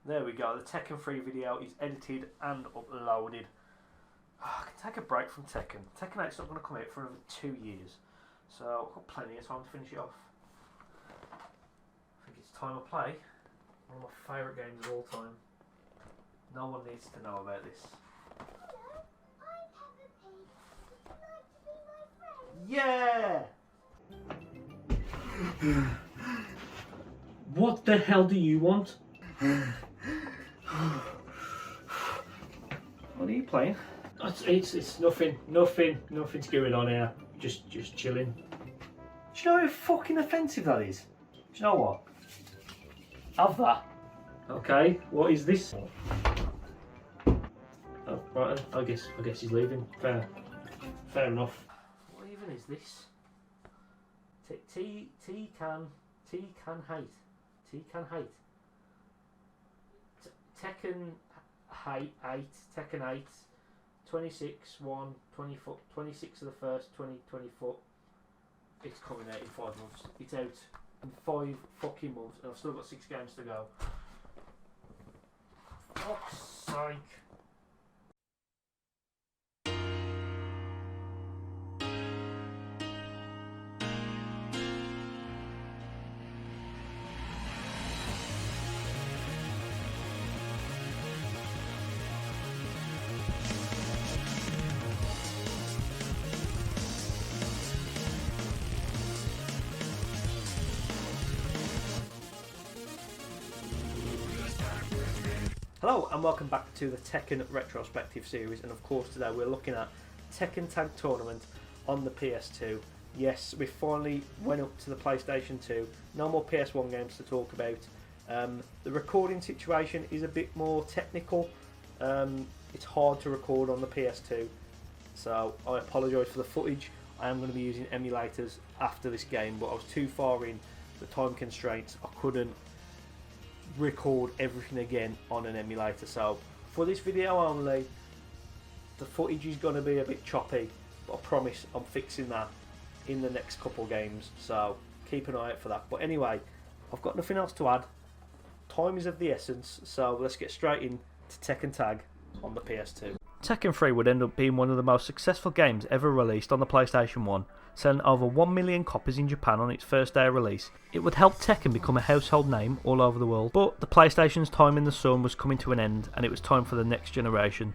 There we go, the Tekken 3 video is edited and uploaded. I can take a break from Tekken. Tekken 8's not going to come out for another 2 years, so I've got plenty of time to finish it off. I think it's time to play one of my favourite games of all time. No one needs to know about this. Yeah! What the hell do you want? What are you playing? It's nothing's going on here. Just chilling. Do you know how fucking offensive that is? Do you know what? Have that. Okay, what is this? Oh, right, I guess he's leaving. Fair enough. What even is this? Tekken hate. Tekken 8, Tekken 8, 26, 1, 24, 26 of the first, 2024. It's coming out in 5 months. It's out in 5 fucking months, and I've still got 6 games to go. Fuck's sake. Hello and welcome back to the Tekken Retrospective series, and of course today we're looking at Tekken Tag Tournament on the PS2. Yes, we finally went up to the PlayStation 2, no more PS1 games to talk about. The recording situation is a bit more technical. It's hard to record on the PS2, so I apologise for the footage. I am going to be using emulators after this game, but I was too far in the time constraints. I couldn't record everything again on an emulator, so for this video only the footage is going to be a bit choppy, but I promise I'm fixing that in the next couple games, so keep an eye out for that. But anyway, I've got nothing else to add. Time is of the essence, so let's get straight in to Tekken Tag on the PS2. Tekken 3 would end up being one of the most successful games ever released on the PlayStation 1, selling over 1 million copies in Japan on its first day of release. It would help Tekken become a household name all over the world, but the PlayStation's time in the sun was coming to an end and it was time for the next generation.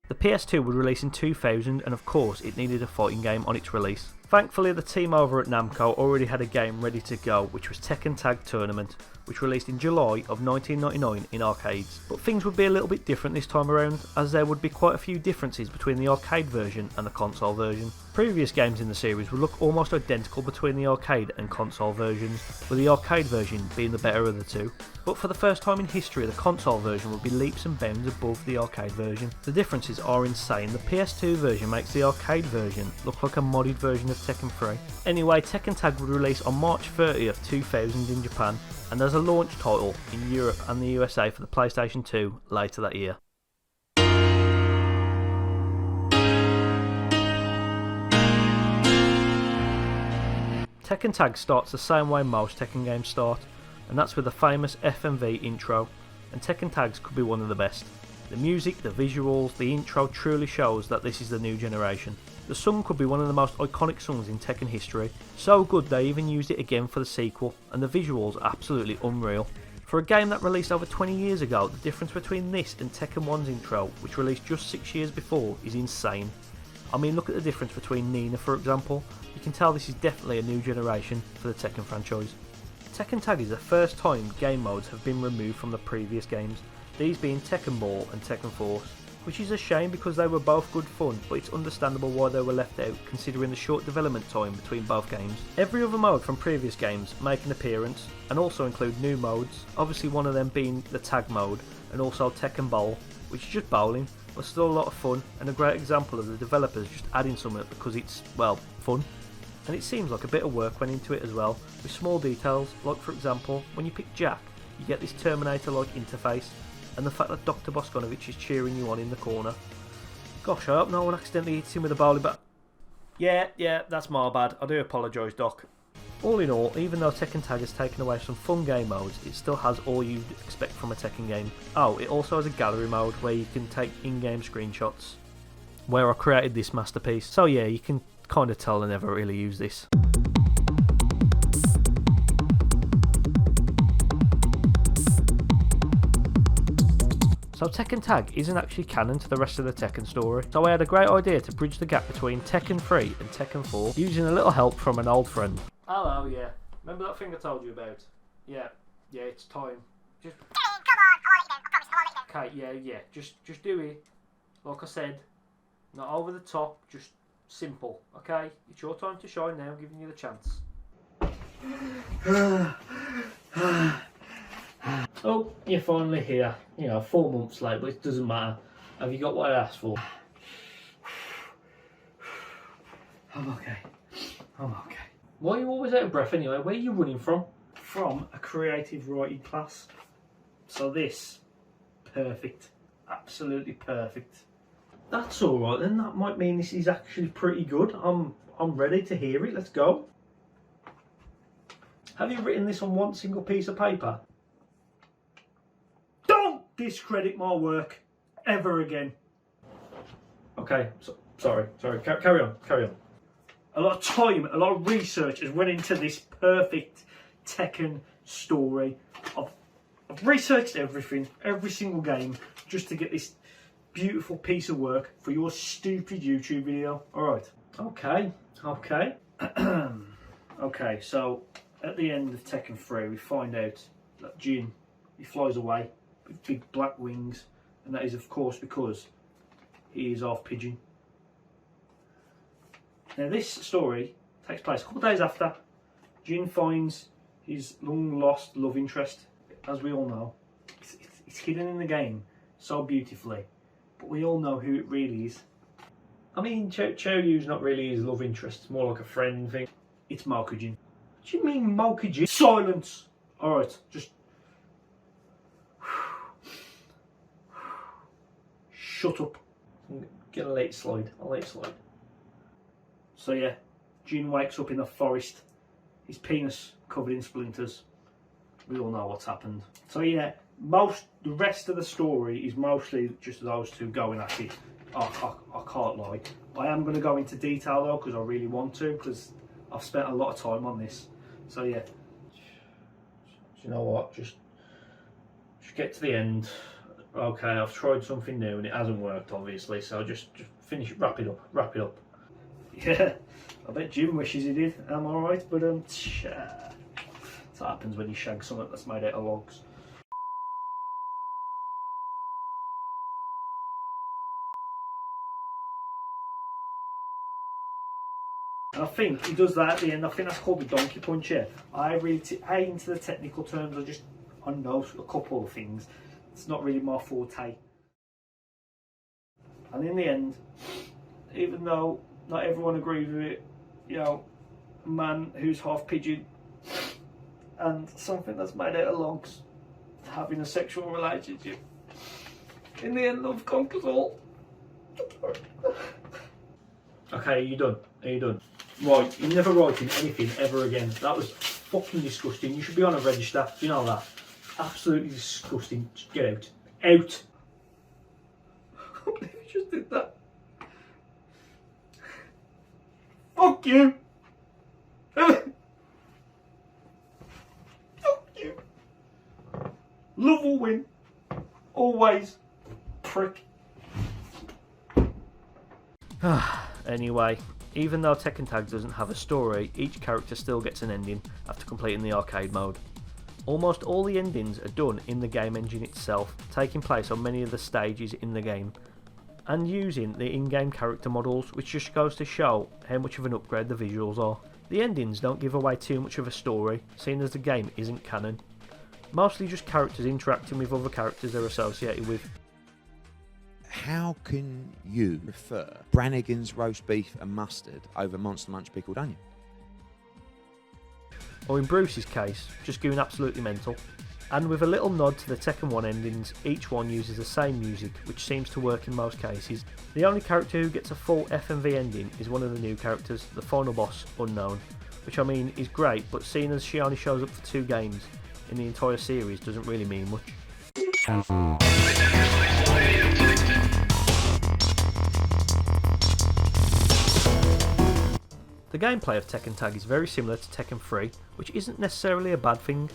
The PS2 would release in 2000, and of course it needed a fighting game on its release. Thankfully the team over at Namco already had a game ready to go, which was Tekken Tag Tournament, which released in July of 1999 in arcades. But things would be a little bit different this time around, as there would be quite a few differences between the arcade version and the console version. Previous games in the series would look almost identical between the arcade and console versions, with the arcade version being the better of the two. But for the first time in history, the console version would be leaps and bounds above the arcade version. The differences are insane. The PS2 version makes the arcade version look like a modded version of Tekken 3. Anyway, Tekken Tag would release on March 30th, 2000 in Japan, and as a launch title in Europe and the USA for the PlayStation 2 later that year. Tekken Tag starts the same way most Tekken games start, and that's with the famous FMV intro, and Tekken Tags could be one of the best. The music, the visuals, the intro truly shows that this is the new generation. The song could be one of the most iconic songs in Tekken history, so good they even used it again for the sequel, and the visuals are absolutely unreal. For a game that released over 20 years ago, the difference between this and Tekken 1's intro, which released just 6 years before, is insane. I mean, look at the difference between Nina, for example. You can tell this is definitely a new generation for the Tekken franchise. Tekken Tag is the first time game modes have been removed from the previous games, these being Tekken Ball and Tekken Force, which is a shame because they were both good fun, but it's understandable why they were left out considering the short development time between both games. Every other mode from previous games make an appearance, and also include new modes, obviously one of them being the tag mode, and also Tekken Bowl, which is just bowling, but still a lot of fun, and a great example of the developers just adding something because it's, well, fun. And it seems like a bit of work went into it as well, with small details, like for example, when you pick Jack, you get this Terminator-like interface, and the fact that Dr. Boskonovich is cheering you on in the corner. Gosh, I hope no one accidentally hits him with a bowling bat. Yeah, that's my bad. I do apologise, Doc. All in all, even though Tekken Tag has taken away some fun game modes, it still has all you'd expect from a Tekken game. Oh, it also has a gallery mode where you can take in-game screenshots, where I created this masterpiece. So yeah, you can kind of tell I never really used this. So Tekken Tag isn't actually canon to the rest of the Tekken story, so I had a great idea to bridge the gap between Tekken 3 and Tekken 4 using a little help from an old friend. Hello, yeah. Remember that thing I told you about? Yeah, it's time. Just... Come on, I won't let you down. I promise, I won't let you down. Okay, yeah, just do it. Like I said, not over the top, just simple, okay? It's your time to shine now, I'm giving you the chance. Oh, you're finally here. 4 months late, but it doesn't matter. Have you got what I asked for? I'm okay. Why are you always out of breath anyway? Where are you running from? From a creative writing class. So this, perfect. Absolutely perfect. That's alright then, that might mean this is actually pretty good. I'm ready to hear it, let's go. Have you written this on one single piece of paper? Don't discredit my work ever again. Okay, sorry, carry on. A lot of time, a lot of research has went into this perfect Tekken story. I've researched everything, every single game, just to get this beautiful piece of work for your stupid YouTube video. Alright. Okay. Okay, so at the end of Tekken 3 we find out that Jin, he flies away with big black wings, and that is of course because he is half pigeon. Now this story takes place a couple of days after Jin finds his long lost love interest. As we all know, it's hidden in the game so beautifully, but we all know who it really is. I mean, Choryu's not really his love interest, it's more like a friend thing. It's Mokujin. What do you mean Mokujin? Silence! Alright, just... Shut up. I'll let it slide. So yeah, Jin wakes up in the forest, his penis covered in splinters. We all know what's happened. So yeah, the rest of the story is mostly just those two going at it. I can't lie. I am going to go into detail though, because I really want to, because I've spent a lot of time on this. So yeah, you know what, just get to the end. Okay, I've tried something new and it hasn't worked obviously, so just finish it, wrap it up. Yeah, I bet Jim wishes he did, am I right? But that's what happens when you shag something that's made out of logs. And I think he does that at the end. I think that's called the donkey punch. Yeah, I really into the technical terms. I know a couple of things. It's not really my forte. And in the end, even though not everyone agrees with it, a man who's half pigeon and something that's made out of logs having a sexual relationship, in the end, love conquers all. Okay, are you done? Right, you're never writing anything ever again. That was fucking disgusting. You should be on a register. Do you know that? Absolutely disgusting. Just get out. Out! I can't believe you just did that. Fuck you! Fuck you! Love will win. Always. Prick. Anyway, even though Tekken Tag doesn't have a story, each character still gets an ending after completing the arcade mode. Almost all the endings are done in the game engine itself, taking place on many of the stages in the game, and using the in-game character models, which just goes to show how much of an upgrade the visuals are. The endings don't give away too much of a story, seeing as the game isn't canon. Mostly just characters interacting with other characters they're associated with. How can you prefer Brannigan's roast beef and mustard over Monster Munch pickled onion? Or in Bruce's case, just going absolutely mental. And with a little nod to the Tekken 1 endings, each one uses the same music, which seems to work in most cases. The only character who gets a full FMV ending is one of the new characters, the final boss, Unknown, which I mean is great, but seeing as she only shows up for 2 games in the entire series doesn't really mean much. The gameplay of Tekken Tag is very similar to Tekken 3, which isn't necessarily a bad thing,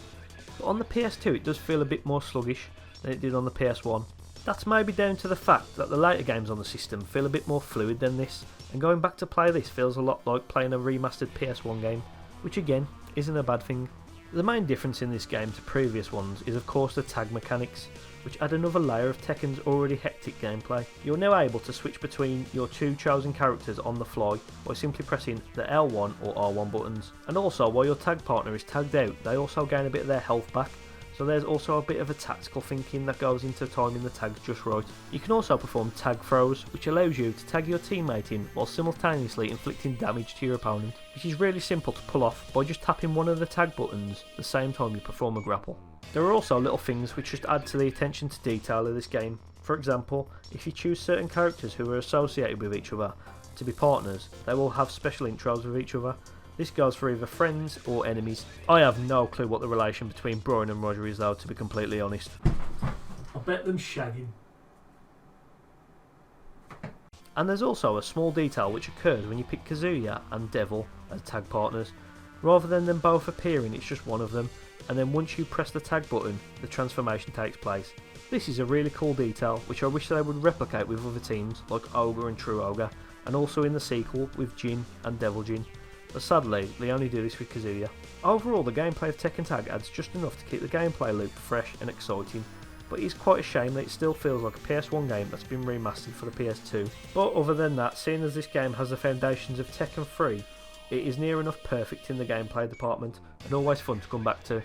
but on the PS2 it does feel a bit more sluggish than it did on the PS1. That's maybe down to the fact that the later games on the system feel a bit more fluid than this, and going back to play this feels a lot like playing a remastered PS1 game, which again isn't a bad thing. The main difference in this game to previous ones is of course the tag mechanics, which add another layer of Tekken's already hectic gameplay. You're now able to switch between your 2 chosen characters on the fly by simply pressing the L1 or R1 buttons. And also, while your tag partner is tagged out, they also gain a bit of their health back, so there's also a bit of a tactical thinking that goes into timing the tags just right. You can also perform tag throws, which allows you to tag your teammate in while simultaneously inflicting damage to your opponent, which is really simple to pull off by just tapping one of the tag buttons at the same time you perform a grapple. There are also little things which just add to the attention to detail of this game. For example, if you choose certain characters who are associated with each other to be partners, they will have special intros with each other. This goes for either friends or enemies. I have no clue what the relation between Brian and Roger is though, to be completely honest. I bet them shagging. And there's also a small detail which occurs when you pick Kazuya and Devil as tag partners. Rather than them both appearing, it's just one of them, and then once you press the tag button, the transformation takes place. This is a really cool detail which I wish they would replicate with other teams like Ogre and True Ogre, and also in the sequel with Jin and Devil Jin. But sadly, they only do this with Kazuya. Overall, the gameplay of Tekken Tag adds just enough to keep the gameplay loop fresh and exciting, but it is quite a shame that it still feels like a PS1 game that's been remastered for the PS2. But other than that, seeing as this game has the foundations of Tekken 3, it is near enough perfect in the gameplay department, and always fun to come back to.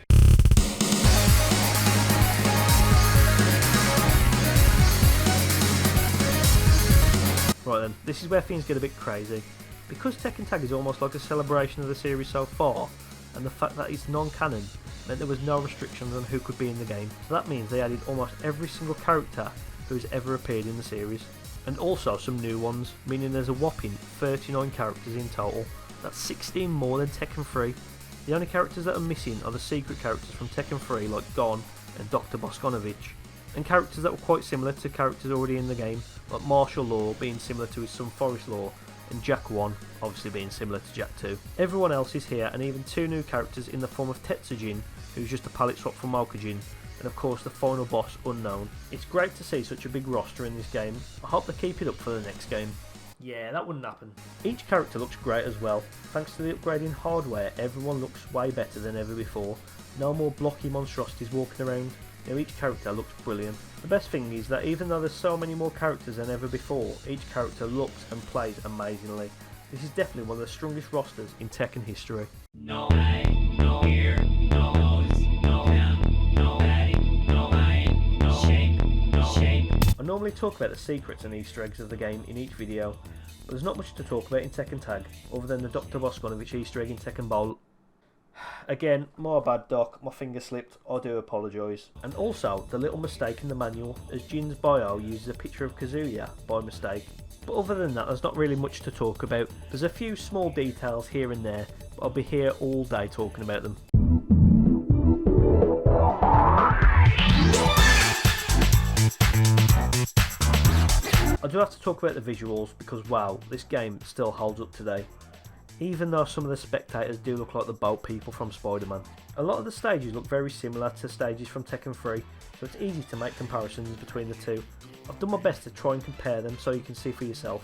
Right then, this is where things get a bit crazy. Because Tekken Tag is almost like a celebration of the series so far, and the fact that it's non-canon meant there was no restrictions on who could be in the game, so that means they added almost every single character who's ever appeared in the series, and also some new ones, meaning there's a whopping 39 characters in total. That's 16 more than Tekken 3. The only characters that are missing are the secret characters from Tekken 3 like Gon and Dr. Boskonovich, and characters that were quite similar to characters already in the game, like Martial Law being similar to his son Forest Law, and Jack 1 obviously being similar to Jack 2. Everyone else is here, and even 2 new characters in the form of Tetsujin, who's just a palette swap from Mokujin, and of course the final boss, Unknown. It's great to see such a big roster in this game. I hope they keep it up for the next game. Yeah, that wouldn't happen. Each character looks great as well. Thanks to the upgrade in hardware, everyone looks way better than ever before. No more blocky monstrosities walking around. Now each character looks brilliant. The best thing is that even though there's so many more characters than ever before, each character looks and plays amazingly. This is definitely one of the strongest rosters in Tekken history. No way, no ear, no nose, no hand, no padding, no eye, no shape, no shape. I normally talk about the secrets and Easter eggs of the game in each video, but there's not much to talk about in Tekken Tag, other than the Dr. Boskonovich Easter egg in Tekken Bowl. Again, my bad Doc, my finger slipped, I do apologise. And also, the little mistake in the manual, as Jin's bio uses a picture of Kazuya by mistake. But other than that, there's not really much to talk about. There's a few small details here and there, but I'll be here all day talking about them. I do have to talk about the visuals because wow, this game still holds up today. Even though some of the spectators do look like the boat people from Spider-Man. A lot of the stages look very similar to stages from Tekken 3, so it's easy to make comparisons between the two. I've done my best to try and compare them so you can see for yourself.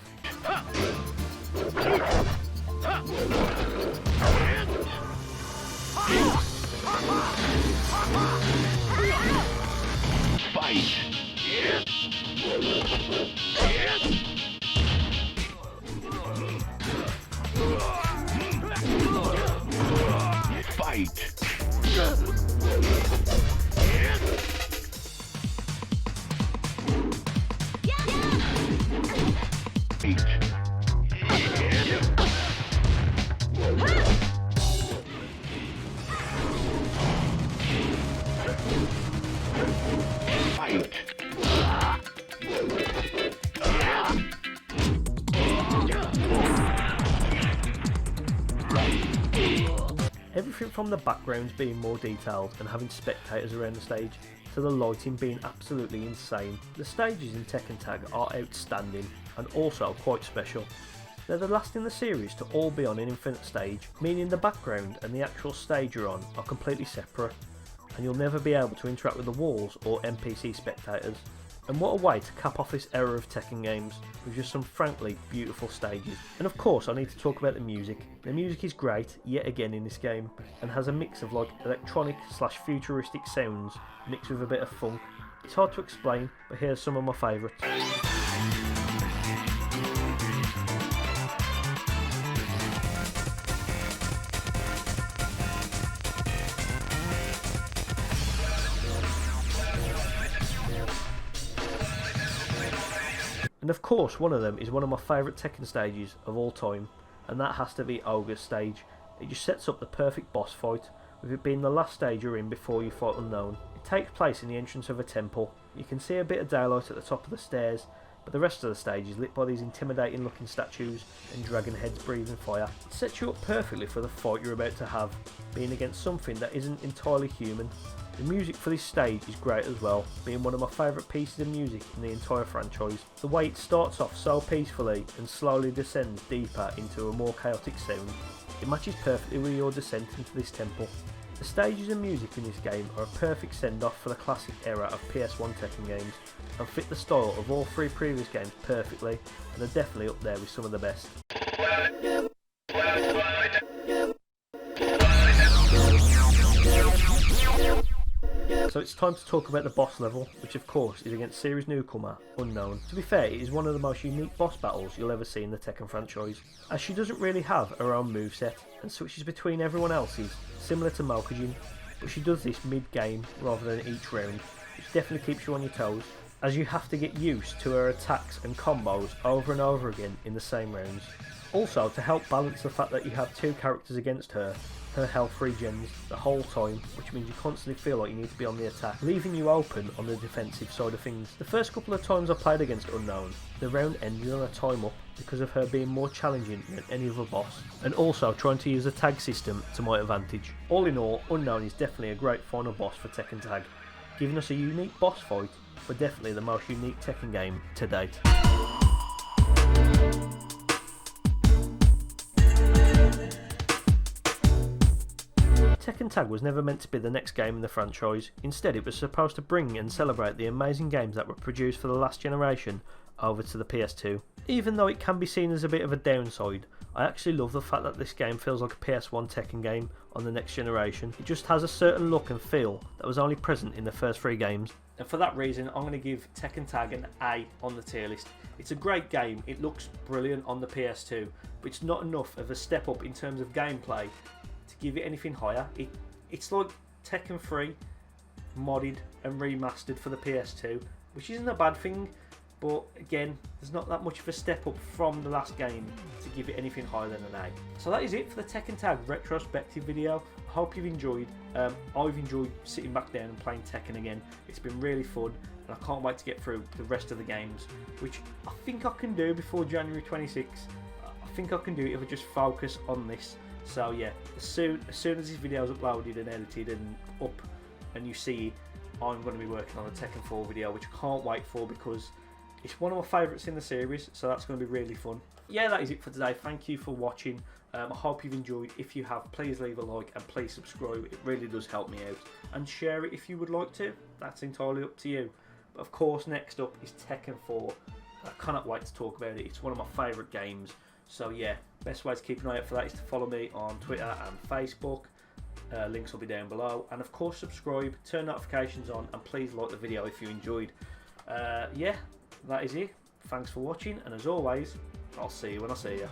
Fight. Fight. Everything from the backgrounds being more detailed and having spectators around the stage, to the lighting being absolutely insane. The stages in Tekken Tag are outstanding and also quite special. They're the last in the series to all be on an infinite stage, meaning the background and the actual stage you're on are completely separate, and you'll never be able to interact with the walls or NPC spectators. And what a way to cap off this era of Tekken games with just some frankly beautiful stages. And of course I need to talk about the music. The music is great yet again in this game, and has a mix of like electronic / futuristic sounds mixed with a bit of funk. It's hard to explain, but here's some of my favourites. And of course one of them is one of my favourite Tekken stages of all time, and that has to be Ogre's stage. It just sets up the perfect boss fight, with it being the last stage you're in before you fight Unknown. It takes place in the entrance of a temple. You can see a bit of daylight at the top of the stairs, but the rest of the stage is lit by these intimidating looking statues and dragon heads breathing fire. It sets you up perfectly for the fight you're about to have, being against something that isn't entirely human. The music for this stage is great as well, being one of my favourite pieces of music in the entire franchise. The way it starts off so peacefully and slowly descends deeper into a more chaotic sound. It matches perfectly with your descent into this temple. The stages and music in this game are a perfect send-off for the classic era of PS1 Tekken games, and fit the style of all three previous games perfectly, and are definitely up there with some of the best. So it's time to talk about the boss level, which of course is against series newcomer Unknown. To be fair, it is one of the most unique boss battles you'll ever see in the Tekken franchise, as she doesn't really have her own moveset and switches between everyone else's, similar to Mokujin, but she does this mid-game rather than each round, which definitely keeps you on your toes, as you have to get used to her attacks and combos over and over again in the same rounds. Also, to help balance the fact that you have two characters against her, her health regens the whole time, which means you constantly feel like you need to be on the attack, leaving you open on the defensive side of things. The first couple of times I played against Unknown, the round ended on a time up because of her being more challenging than any other boss, and also trying to use the tag system to my advantage. All in all, Unknown is definitely a great final boss for Tekken Tag, giving us a unique boss fight for definitely the most unique Tekken game to date. Tekken Tag was never meant to be the next game in the franchise. Instead, it was supposed to bring and celebrate the amazing games that were produced for the last generation over to the PS2. Even though it can be seen as a bit of a downside, I actually love the fact that this game feels like a PS1 Tekken game on the next generation. It just has a certain look and feel that was only present in the first three games. And for that reason, I'm going to give Tekken Tag an A on the tier list. It's a great game, it looks brilliant on the PS2, but it's not enough of a step up in terms of gameplay to give it anything higher. It's like Tekken 3 modded and remastered for the PS2, which isn't a bad thing, but again, there's not that much of a step up from the last game to give it anything higher than an A. So that is it for the Tekken Tag retrospective video. I hope you've enjoyed. I've enjoyed sitting back down and playing Tekken again. It's been really fun, and I can't wait to get through the rest of the games, which I think I can do before January 26th. I think I can do it if I just focus on this. So yeah, as soon as this video is uploaded and edited and up and you see, I'm going to be working on a Tekken 4 video, which I can't wait for because it's one of my favourites in the series, so that's going to be really fun. Yeah, that is it for today. Thank you for watching. I hope you've enjoyed. If you have, please leave a like and please subscribe. It really does help me out. And share it if you would like to. That's entirely up to you. But of course, next up is Tekken 4. I cannot wait to talk about it. It's one of my favourite games. So yeah, best way to keep an eye out for that is to follow me on Twitter and Facebook. Links will be down below. And of course, subscribe, turn notifications on, and please like the video if you enjoyed. Yeah, that is it. Thanks for watching, and as always, I'll see you when I see you.